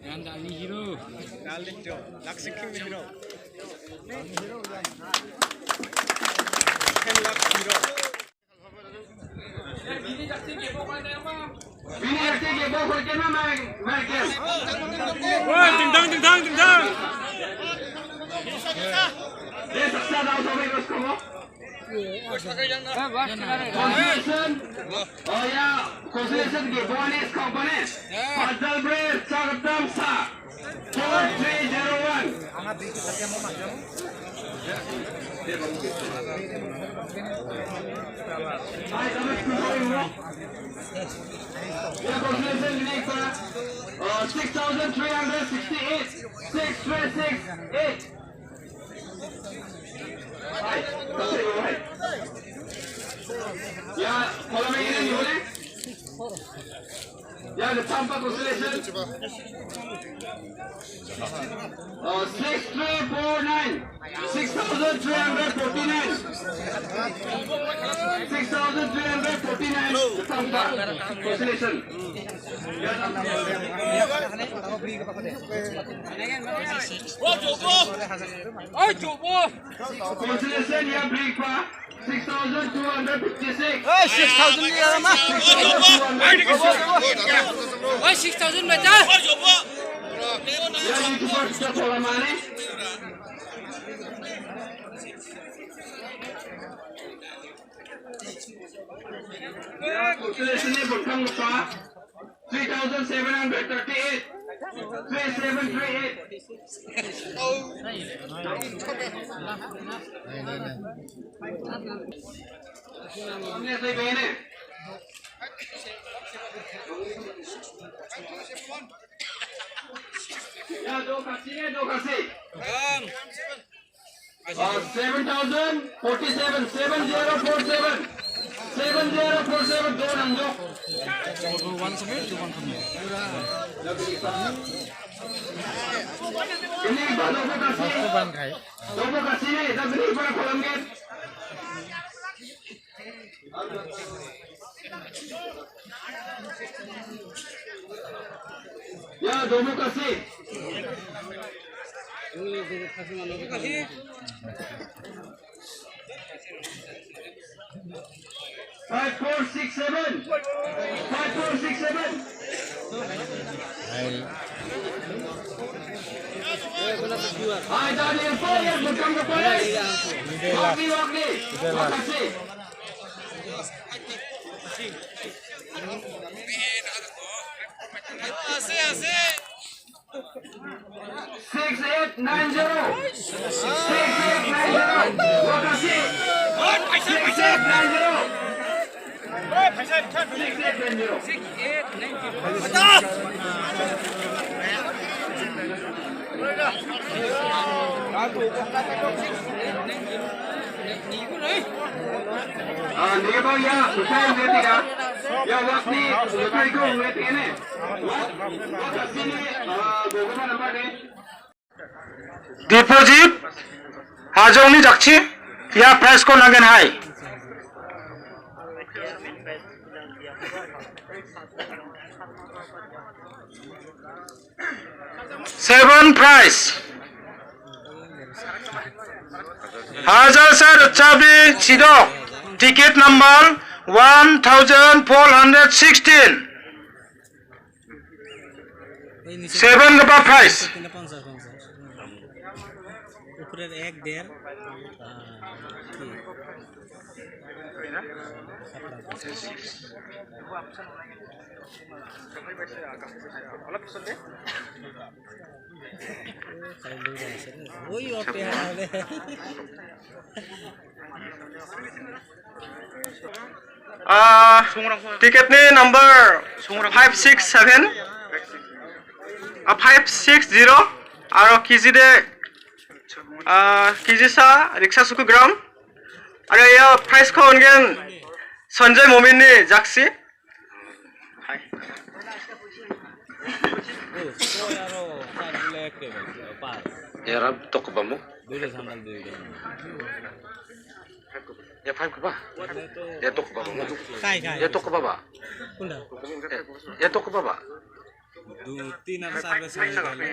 Yang kali hero. Kali hero. Laksi king hero. 10lacks hero. Wah, ding dang. Consolation के bonus component. Puzzle bread Rangsa 4301. Consolation unique 6,368. 6368. Yeah, follow me in, you will. Yeah, the Tampa constellation. 6349. 6,349. 6,349. The Tampa constellation. Constellation, yeah, break for 6,256. 6,000 lihat mah. 6,000 baca. Ya, itu first pola mana? Ya, constellation ini berkang lupa 3,738. 3738. हमने सही बहने या दो कासी 7,047 7047 दो number ini baru dua kaси nih tapi ini pada kolam gate ya dua kaси 5467 Hai dari info yang bukan kepada Wakni makasih Asik 6890 makasih 6890 nibo ya usai metika ya waktu usai ko metika ne makasih ni gogoba number ne deposit हाजौनि जाक्षी या price को नागेन हाई 7 price Hajar sir Chabi Chidok ticket number 1416 7 का price ऊपर एक डेढ़ ticket ni number 567 560 aro kg de kg sa riksha suku gram aro ya price ko ongen Sanjay Momin ni jaksi ya rab tok bamu ya 5 ke ba ya tok bamu ya tok baba ya tok baba 3 और 4 बजे निकाले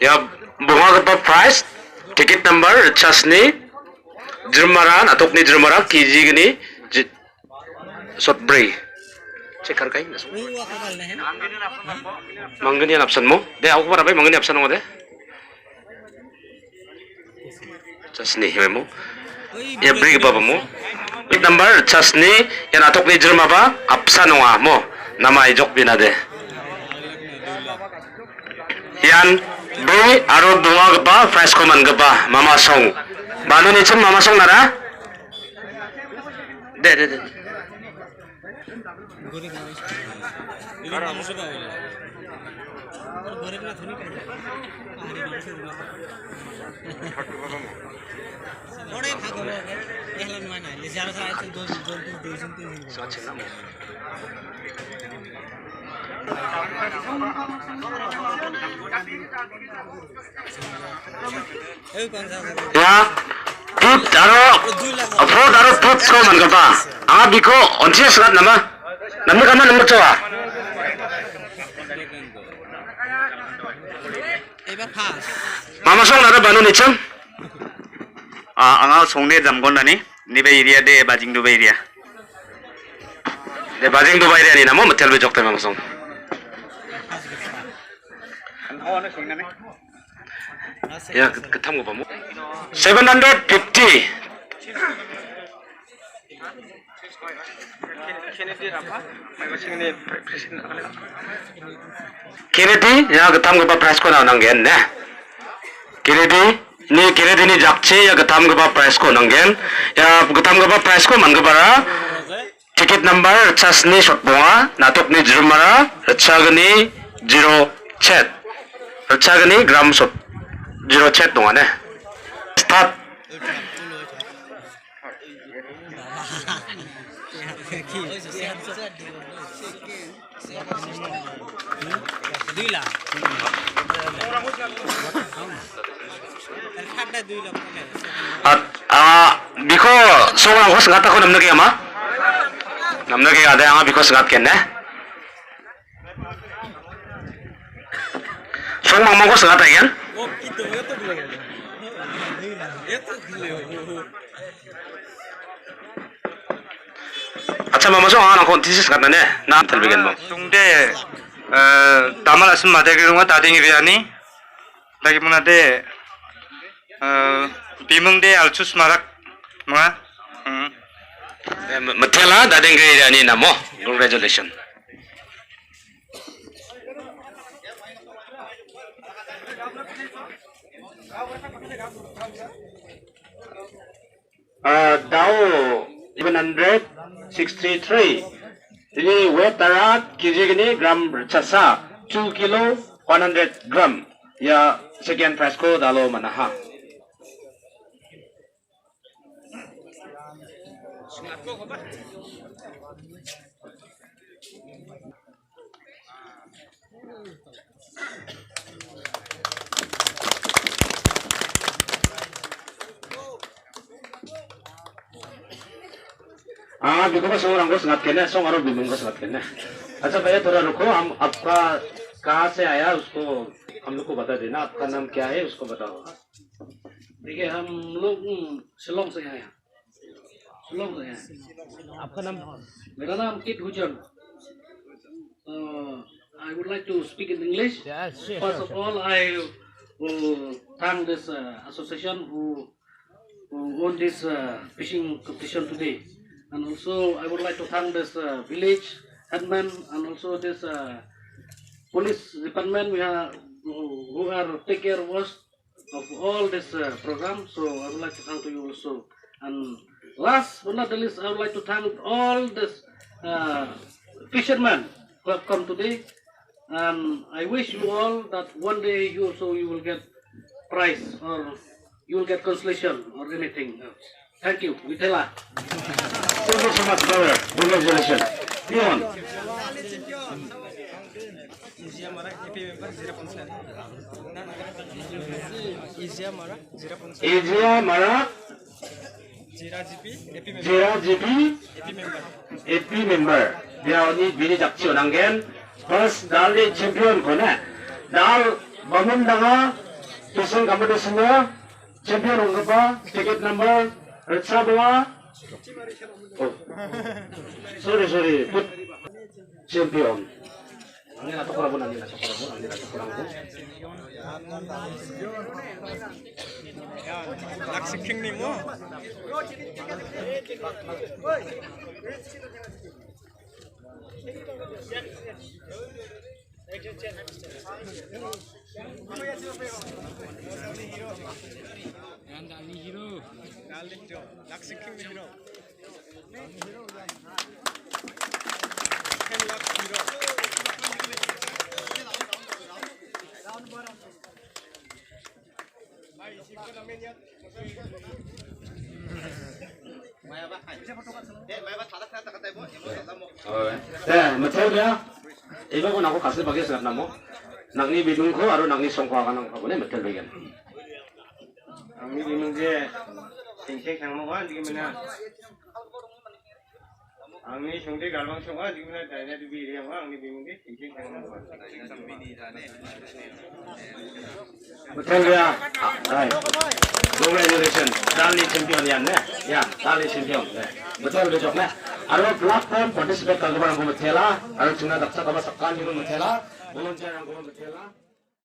Ya bunga ka price ticket number chasni Jermara atok ni Jermara kiji gini sotbri cekar kai manggani option mo de aku para bai manggani option mo de chasni hemo ya bri ba mo ticket number chasni ya atok ni Jermaba option mo nama ijok binade yan bui aro bunga gapa price koman gapa mama song banu ni chum mama song nara de गोरी का इधर काम से होगा गोरी ना थोड़ी कर आरी मार से थोड़े भागो एहला नुआ ना ले जारा साइड से दो देशन तीन अच्छा ना ए कौन सा ya put daro put ko man gapa anga biko onche salat nama namma kama number chowa एबार पास mama song nara banu ni chum anga songde jamgon nani nibe area de bajing du area de bajing dubai re ni namo metel be jokte mama song ya ketam ko pamu 750 Kennedy ya ketam ko pa price ko na nanggen ne Kennedy ni jakche ya ketam ko pa price ko nanggen ya ketam ko pa price ko man ko para ticket number chasni shotbonga natok ni Jermara rachagani 0 chat rachagani gram shot 0 chat donga ne start दुईला खाटा दुईला biko songa ko sangat ako namna kaya ma namna kaya ada anga biko sangat kenne song mang ko sangat ayan ओ कितो ये तो दुईला ये तो दुईला acha mama song anga ko thesis sangat ne na telbigen mo songde damal asum madegi runga dadingi beani lagi munade bimungde alchus marak mga matela dadeng ge ani namo congratulations Dao 763 ini weight tarat kg gini gram chasa 2 kilo 100 gram ya sekian price ko dalo manaha बिको का song रंगो संगत केने song आरो बिमंग को संगत केने अच्छा भैया थोड़ा रुको हम आपका कहाँ से आया उसको हम लोग को बता देना आपका नाम क्या है उसको बताओ देखिए हम लोग शिलोंग से आए हैं शिलोंग से हैं आपका नाम मेरा नाम kit Heusen I would like to speak in English. First of all, I will thank this association who won this fishing competition today. And also, I would like to thank this village headman and also this police department who are take care of us of all this program. So I would like to thank you also. And last but not the least, I would like to thank all this fishermen who have come today. And I wish you all that one day you also you will get prize or you will get consolation or anything else. Thank you. Vitela. Thank you so much, brother. Congratulations. Go on. Asia Mara JRGP AP member. JRGP AP member. AP member. Dia ni bini jakci onanggen. First dali champion kone. Dal bangun danga. Tusun kamu semua. Champion onggipa. Ticket number. Rangsa bawa. Oh. Sorry. Put champion. Ang nila tukura mo, ang nila tukura mo. 야, 락스킹 니모. 날리죠. 락스킹 히로. 10lacks 히로. Metelnya, iba ko nako kasih bagi sangat namo. Nang ni binung ko, aro nang ni songko akan ako ne metel bagian. Ang binung je tingkek yang mau di mana? Ang ni sungde galbang sunga di mana? Daya di biri yang ang ni binung je tingkek yang mau. Metelnya, ay. Congratulations, dali champion yan ne. Ya, dali champion. Metel besok ne. Aro platform participate kalau orang metela, aro cuma daksa kalau sekan itu metela, volunteer yang kalau metela.